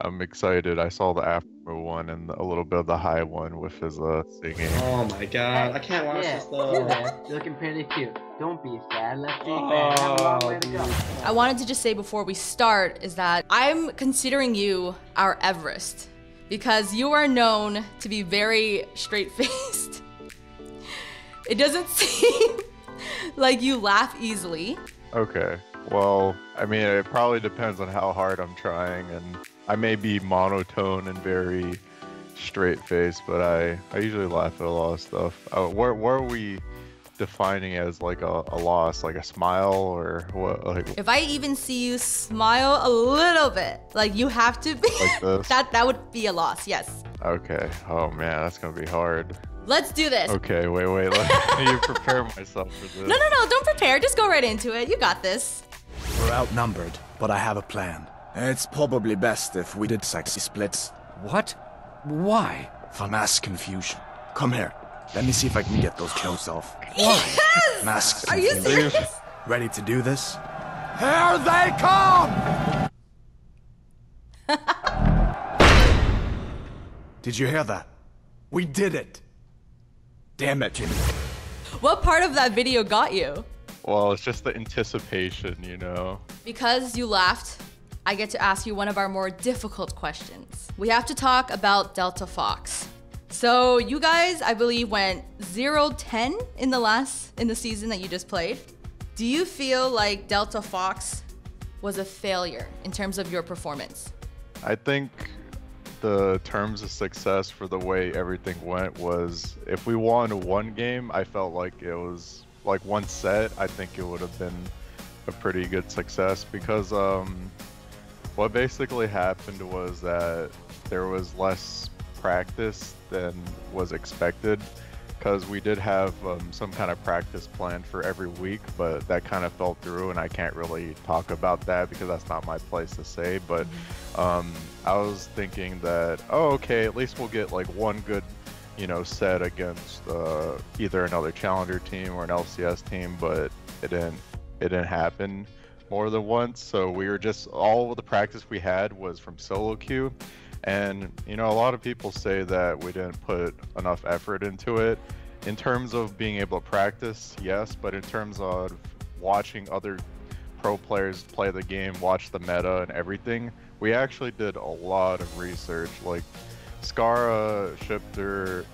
I'm excited. I saw the after one and a little bit of the high one with his singing. Oh my god, I can't watch this though. Yeah, you're looking pretty cute. Don't be sad, let's be fair. Have a long way to go. I wanted to just say before we start is that I'm considering you our Everest because you are known to be very straight-faced. It doesn't seem like you laugh easily. Okay. Well, I mean, it probably depends on how hard I'm trying, and I may be monotone and very straight-faced, but I usually laugh at a lot of stuff. Where are we defining as like a loss, like a smile or what? Like If I even see you smile a little bit, like you have to be like this? that would be a loss, yes. Okay. Oh man, that's gonna be hard. Let's do this. Okay, wait. Let me prepare myself for this. No, don't prepare. Just go right into it. You got this. We're outnumbered, but I have a plan. It's probably best if we did sexy splits. What? Why? For mass confusion. Come here. Let me see if I can get those clothes off. Yes! Masks. Are you serious? Ready to do this? Here they come! Did you hear that? We did it! Damn it, Jimmy. What part of that video got you? Well, it's just the anticipation, you know? Because you laughed, I get to ask you one of our more difficult questions. We have to talk about Delta Fox. So you guys, I believe, went 0-10 in the season that you just played. Do you feel like Delta Fox was a failure in terms of your performance? I think the terms of success for the way everything went was if we won one game, I felt like it was like one set, I think it would have been a pretty good success because what basically happened was that there was less practice than was expected because we did have some kind of practice planned for every week, but that kind of fell through and I can't really talk about that because that's not my place to say. But I was thinking that, oh, okay, at least we'll get like one good, you know, set against either another challenger team or an LCS team, but it didn't happen more than once. So we were just, all of the practice we had was from solo queue. And, you know, a lot of people say that we didn't put enough effort into it. In terms of being able to practice, yes, but in terms of watching other pro players play the game, watch the meta and everything, we actually did a lot of research. Like, Skara, Shifter,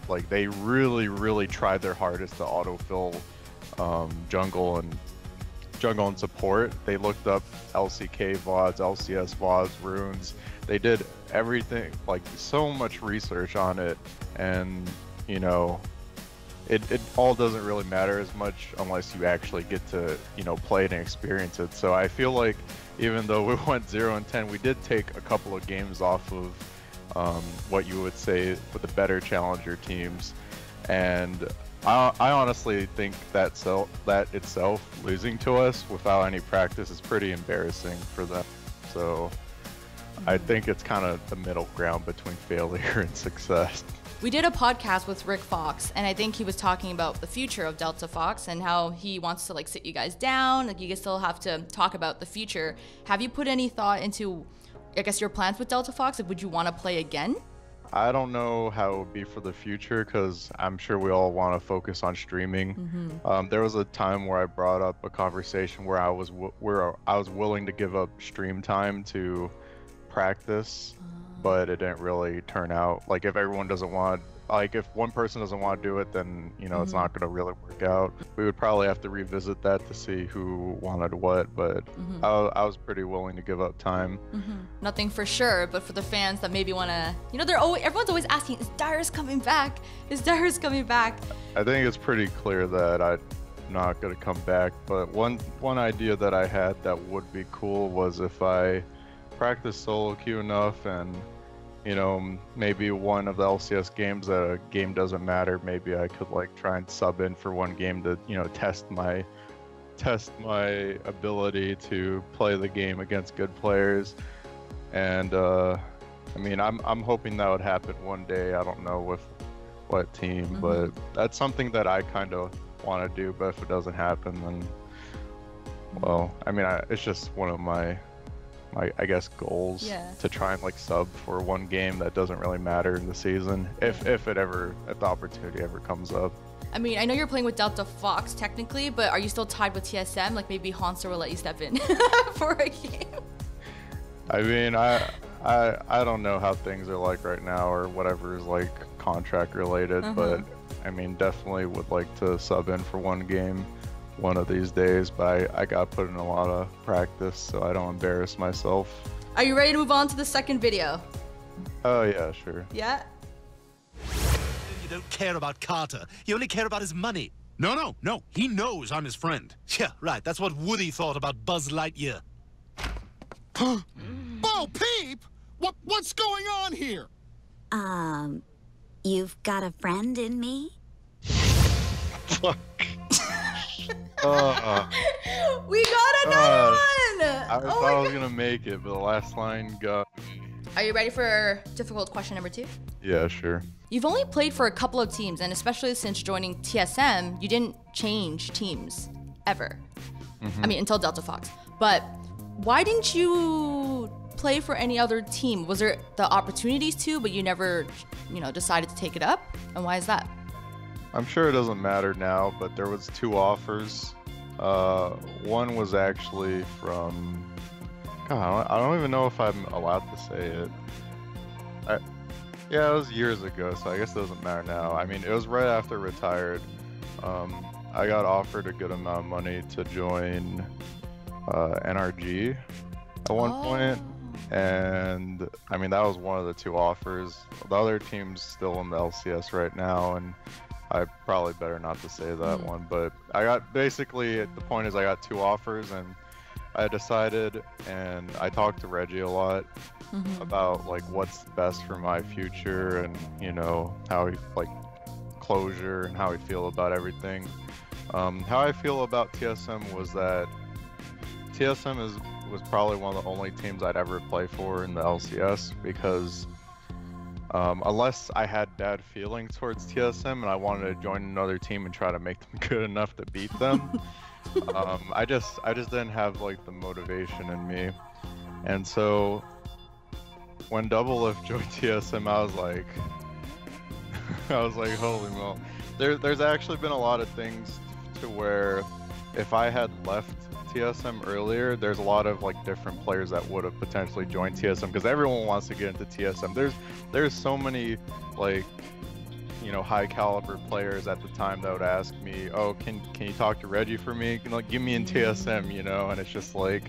like, they really tried their hardest to autofill jungle and support. They looked up LCK VODs, LCS VODs, runes. They did everything, like so much research on it, and you know, it all doesn't really matter as much unless you actually get to, you know, play it and experience it. So I feel like even though we went 0-10, we did take a couple of games off of what you would say with the better challenger teams, and I honestly think that itself, losing to us without any practice, is pretty embarrassing for them. So I think it's kind of the middle ground between failure and success. We did a podcast with Rick Fox, and I think he was talking about the future of Delta Fox and how he wants to like sit you guys down. Like, you guys still have to talk about the future. Have you put any thought into, I guess, your plans with Delta Fox? Like, would you want to play again? I don't know how it would be for the future because I'm sure we all want to focus on streaming. There was a time where I brought up a conversation where I was willing to give up stream time to practice, but it didn't really turn out. Like, if everyone doesn't want, like, if one person doesn't want to do it, then, you know, it's not going to really work out. We would probably have to revisit that to see who wanted what, but I was pretty willing to give up time. Nothing for sure, but for the fans that maybe want to, you know, everyone's always asking, is Dyrus coming back? Is Dyrus coming back? I think it's pretty clear that I'm not going to come back, but one idea that I had that would be cool was if I practice solo queue enough and, you know, maybe one of the LCS games that a game doesn't matter, maybe I could like try and sub in for one game to, you know, test my ability to play the game against good players. And I mean, I'm hoping that would happen one day. I don't know with what team, but that's something that I kind of want to do. But if it doesn't happen, then, well, I mean, it's just one of my I guess goals to try and like sub for one game that doesn't really matter in the season if the opportunity ever comes up. I mean, I know you're playing with Delta Fox technically, but are you still tied with TSM? Like maybe Hanser will let you step in for a game. I mean, I don't know how things are like right now or whatever is like contract related, but I mean, definitely would like to sub in for one game one of these days, but I got put in a lot of practice so I don't embarrass myself. Are you ready to move on to the second video? Oh yeah, sure. Yeah? You don't care about Carter. You only care about his money. No. He knows I'm his friend. Yeah, right. That's what Woody thought about Buzz Lightyear. Bo Peep! What's going on here? You've got a friend in me? Fuck. We got another one! I thought I was gonna make it, but the last line got me. Are you ready for difficult question number 2? Yeah, sure. You've only played for a couple of teams, and especially since joining TSM, you didn't change teams ever. I mean, until Delta Fox. But why didn't you play for any other team? Was there the opportunities to, but you never, decided to take it up? And why is that? I'm sure it doesn't matter now, but there was 2 offers. One was actually from, God, I don't even know if I'm allowed to say it. Yeah, it was years ago, so I guess it doesn't matter now. I mean, it was right after I retired. I got offered a good amount of money to join NRG at one point, and I mean, that was one of the 2 offers. The other team's still in the LCS right now, and I probably better not to say that one, but I got basically, the point is I got 2 offers and I decided, and I talked to Reggie a lot about like what's best for my future and how he like closure and how I feel about everything. How I feel about TSM was that TSM was probably one of the only teams I'd ever play for in the LCS because unless I had bad feelings towards TSM and I wanted to join another team and try to make them good enough to beat them, I just didn't have like the motivation in me. And so when Double Lift joined TSM, I was like, holy moly. There's actually been a lot of things to where if I had left TSM earlier, there's a lot of like different players that would have potentially joined TSM because everyone wants to get into TSM. There's so many like high caliber players at the time that would ask me, oh, can you talk to Reggie for me? Like, give me in TSM, and it's just like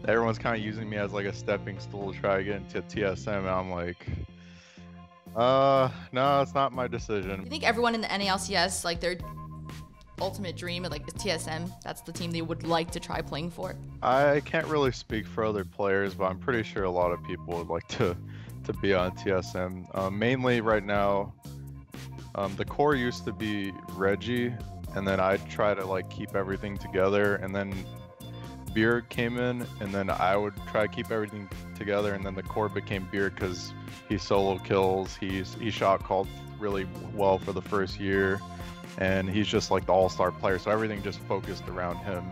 everyone's kind of using me as like a stepping stool to try to get into TSM, and I'm like, no, it's not my decision. You think everyone in the NALCS, like their ultimate dream like is TSM? That's the team they would like to try playing for? I can't really speak for other players, but I'm pretty sure a lot of people would like to be on TSM. Mainly right now, the core used to be Reggie, and then I'd try to like keep everything together, and then Bjerg came in, and then I would try to keep everything together, and then the core became Bjerg because he solo kills, he shot called really well for the first year, and he's just like the all-star player, so everything just focused around him.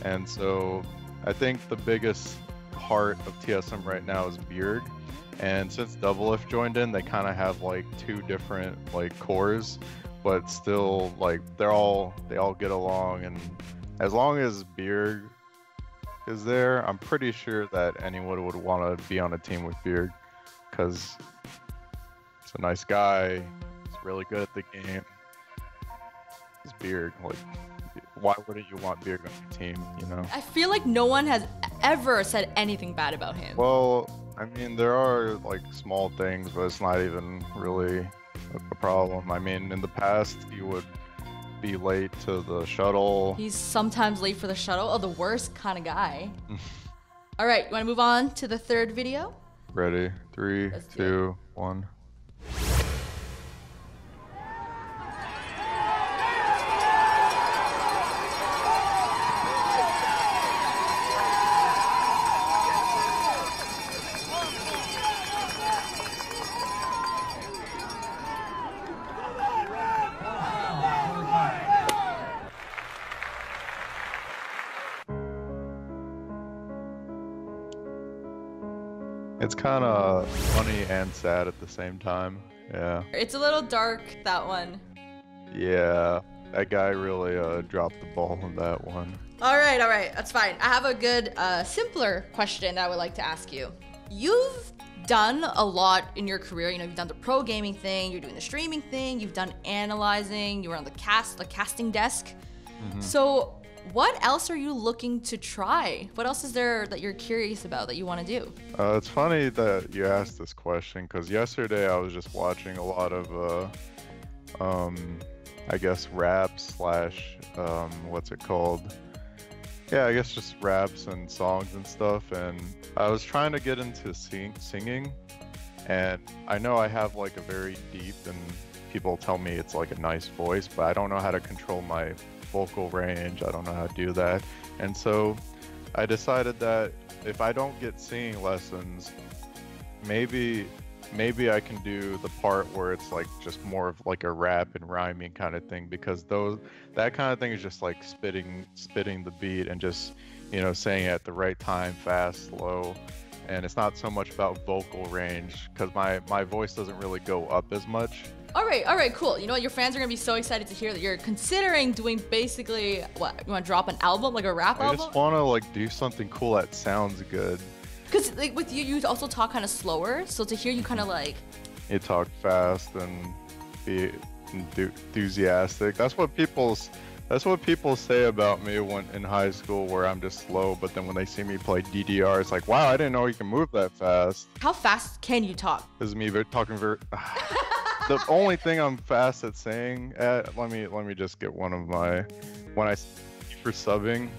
And so I think the biggest part of TSM right now is Bjerg. And since Double Lift joined in, they kind of have like 2 different like cores, but still like they all get along. And as long as Bjerg is there, I'm pretty sure that anyone would want to be on a team with Bjerg because it's a nice guy. He's really good at the game. It's Bjerg. Like, why wouldn't you want Bjerg on your team? I feel like no one has ever said anything bad about him. Well, I mean, there are like small things, but it's not even really a problem. I mean, in the past, he would be late to the shuttle. He's sometimes late for the shuttle. Oh, the worst kind of guy. All right, you want to move on to the third video? Ready? 3, 2, 1. It's kind of funny and sad at the same time. Yeah. It's a little dark, that one. Yeah. That guy really dropped the ball on that one. All right, that's fine. I have a good, simpler question that I would like to ask you. You've done a lot in your career. You know, you've done the pro gaming thing, you're doing the streaming thing, you've done analyzing, you were on the casting desk. So what else are you looking to try? What else is there that you're curious about that you want to do? It's funny that you asked this question because yesterday I was just watching a lot of, I guess rap slash, what's it called? Yeah, I guess just raps and songs and stuff. And I was trying to get into singing. And I know I have like a very deep, and people tell me it's like a nice voice, but I don't know how to control my vocal range. I don't know how to do that. And so I decided that if I don't get singing lessons, maybe I can do the part where it's like just more of like a rap and rhyming kind of thing, because that kind of thing is just like spitting the beat and just, you know, saying it at the right time, fast, slow. And it's not so much about vocal range because my voice doesn't really go up as much. All right, cool. You know what? Your fans are gonna be so excited to hear that you're considering doing basically what? You want to drop an album, like a rap album? I just want to like do something cool that sounds good. Because like with you, you also talk kind of slower. So to hear you kind of like... You talk fast and be enthusiastic. That's what people say about me when in high school, where I'm just slow. But then when they see me play DDR, it's like, wow, I didn't know you can move that fast. How fast can you talk? This is me talking very... The only thing I'm fast at saying, let me just get one of my, when I for subbing,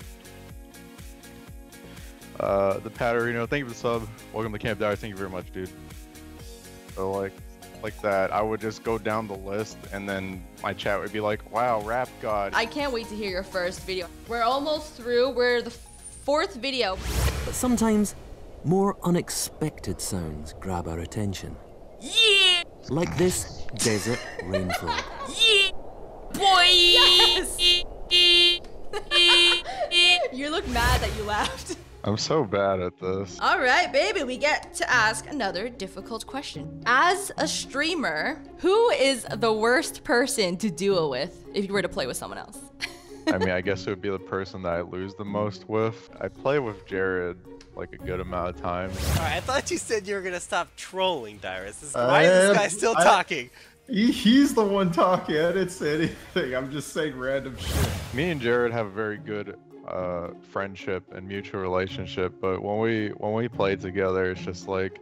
the Patterino, thank you for the sub, welcome to Camp Dyrus, thank you very much, dude. So like that, I would just go down the list, and then my chat would be like, wow, rap god. I can't wait to hear your first video. We're almost through, we're the 4th video. But sometimes, more unexpected sounds grab our attention. Yeah! Like this desert rain frog. Yeah! Boy! Yes! You look mad that you laughed. I'm so bad at this. All right, baby, we get to ask another difficult question. As a streamer, who is the worst person to duo with if you were to play with someone else? I mean, I guess it would be the person that I lose the most with. I play with Jared like a good amount of times. Alright, I thought you said you were gonna stop trolling, Dyrus. Why is this guy still talking? He's the one talking. I didn't say anything. I'm just saying random shit. Me and Jared have a very good friendship and mutual relationship, but when we play together, it's just like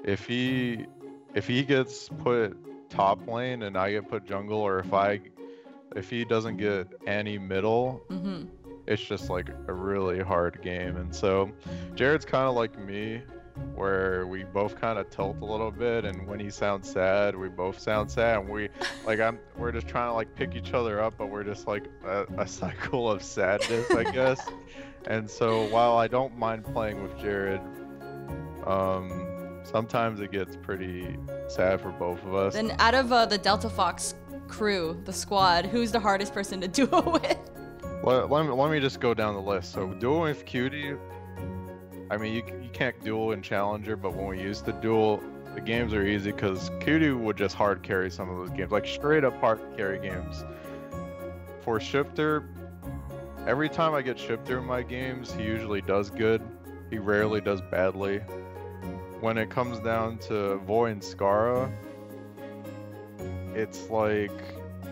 if he gets put top lane and I get put jungle, or if he doesn't get any middle, it's just like a really hard game. And so Jared's kind of like me, where we both kind of tilt a little bit, and when he sounds sad, we both sound sad, and we're just trying to like pick each other up, but we're just like a cycle of sadness, I guess. And so while I don't mind playing with Jared, sometimes it gets pretty sad for both of us. Then out of the Delta Fox crew, the squad, who's the hardest person to duo with? Let me just go down the list. So dueling with Cutie, I mean, you can't duel in Challenger, but when we used to duel, the games are easy because Cutie would just hard carry some of those games, like straight up hard carry games. For Shifter, every time I get Shifter in my games, he usually does good. He rarely does badly. When it comes down to Void and Skara, it's like,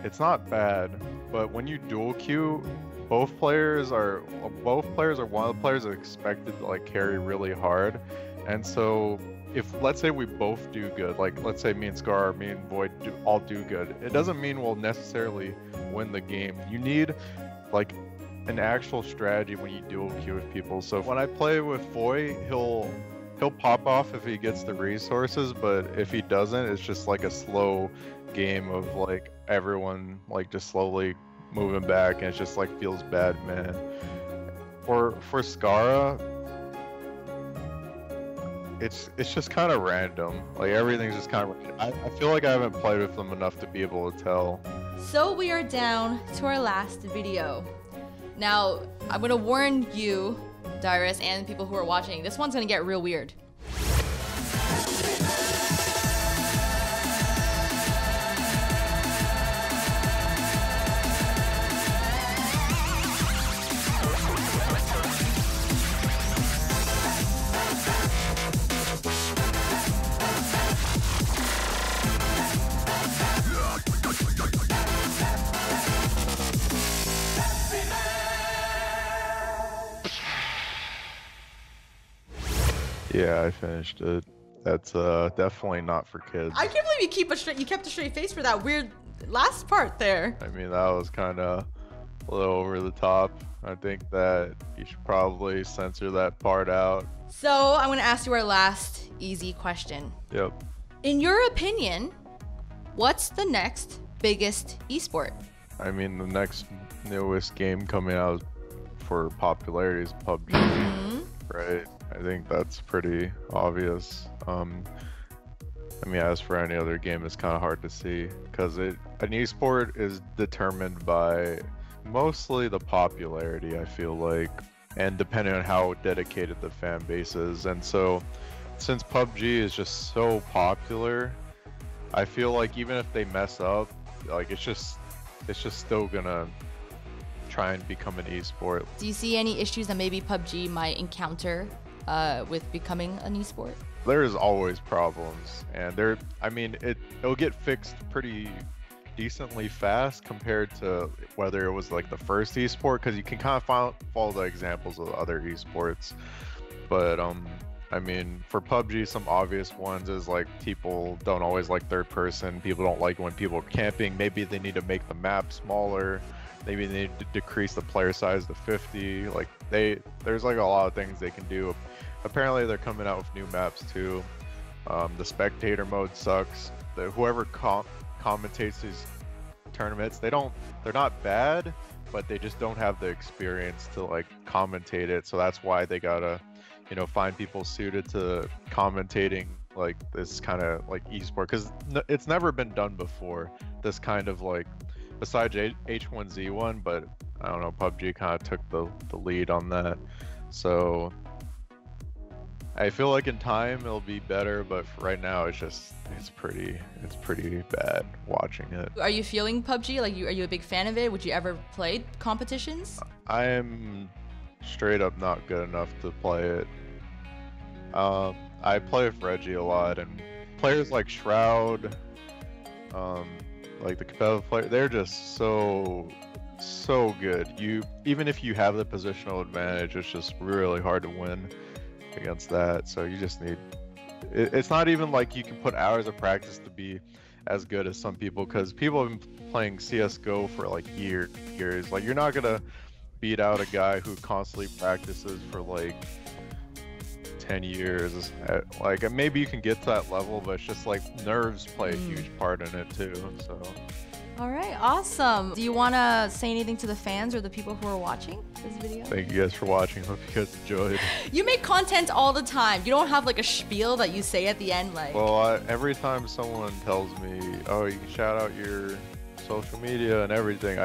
it's not bad, but when you dual queue, both players are one of the players that are expected to like carry really hard. And so if let's say we both do good, like let's say me and Scar, me and Void all do good, it doesn't mean we'll necessarily win the game. You need like an actual strategy when you dual queue with people. So when I play with Void, he'll pop off if he gets the resources, but if he doesn't, it's just like a slow game of like everyone like just slowly moving back, and it just like feels bad, man. For Skara, it's just kind of random. Like everything's just kind of. I feel like I haven't played with them enough to be able to tell. So we are down to our last video. Now I'm gonna warn you, Dyrus, and people who are watching. This one's gonna get real weird. Yeah, I finished it. That's definitely not for kids. I can't believe you kept a straight face for that weird last part there. I mean, that was kind of a little over the top. I think that you should probably censor that part out. So I'm gonna ask you our last easy question. Yep. In your opinion, what's the next biggest esport? I mean, the next newest game coming out for popularity is PUBG, right? I think that's pretty obvious. I mean, as for any other game, it's kind of hard to see because an esport is determined by mostly the popularity, I feel like, and depending on how dedicated the fan base is. And so, since PUBG is just so popular, I feel like even if they mess up, like it's just still gonna try and become an esport. Do you see any issues that maybe PUBG might encounter with becoming an esport? There's always problems, and it'll get fixed pretty decently fast compared to whether it was like the first esport, because you can kind of follow the examples of other esports. But I mean, for PUBG, some obvious ones is like people don't always like third person. People don't like when people are camping. Maybe they need to make the map smaller. Maybe they need to decrease the player size to 50. Like there's like a lot of things they can do. Apparently they're coming out with new maps too. The spectator mode sucks. Whoever commentates these tournaments, they're not bad, but they just don't have the experience to like commentate it. So that's why they gotta, find people suited to commentating like this kind of like esport, because it's never been done before. This kind of like, besides H1Z1, but I don't know, PUBG kind of took the lead on that. So I feel like in time it'll be better, but for right now it's pretty bad watching it. Are you feeling PUBG? Like, are you a big fan of it? Would you ever play competitions? I am straight up not good enough to play it. I play with Reggie a lot, and players like Shroud, like the competitive player, they're just so good. Even if you have the positional advantage, it's just really hard to win against that. So you just need, it's not even like you can put hours of practice to be as good as some people, because people have been playing CSGO for like years. Like, you're not gonna beat out a guy who constantly practices for like 10 years. Like, maybe you can get to that level, but it's just like nerves play a huge part in it too. So all right, awesome. Do you want to say anything to the fans or the people who are watching this video? Thank you guys for watching. Hope you guys enjoyed. You make content all the time. You don't have like a spiel that you say at the end, like? Well, every time someone tells me, oh, you can shout out your social media and everything,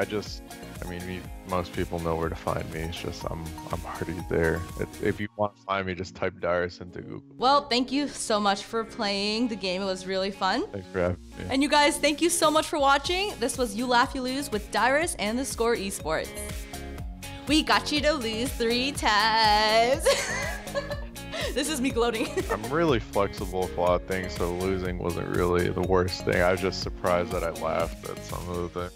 most people know where to find me. It's just I'm already there. If you want to find me, just type Dyrus into Google. Well, thank you so much for playing the game. It was really fun. Thanks for having me. And you guys, thank you so much for watching. This was You Laugh, You Lose with Dyrus and theScore eSports. We got you to lose 3 times. This is me gloating. I'm really flexible with a lot of things, so losing wasn't really the worst thing. I was just surprised that I laughed at some of the things.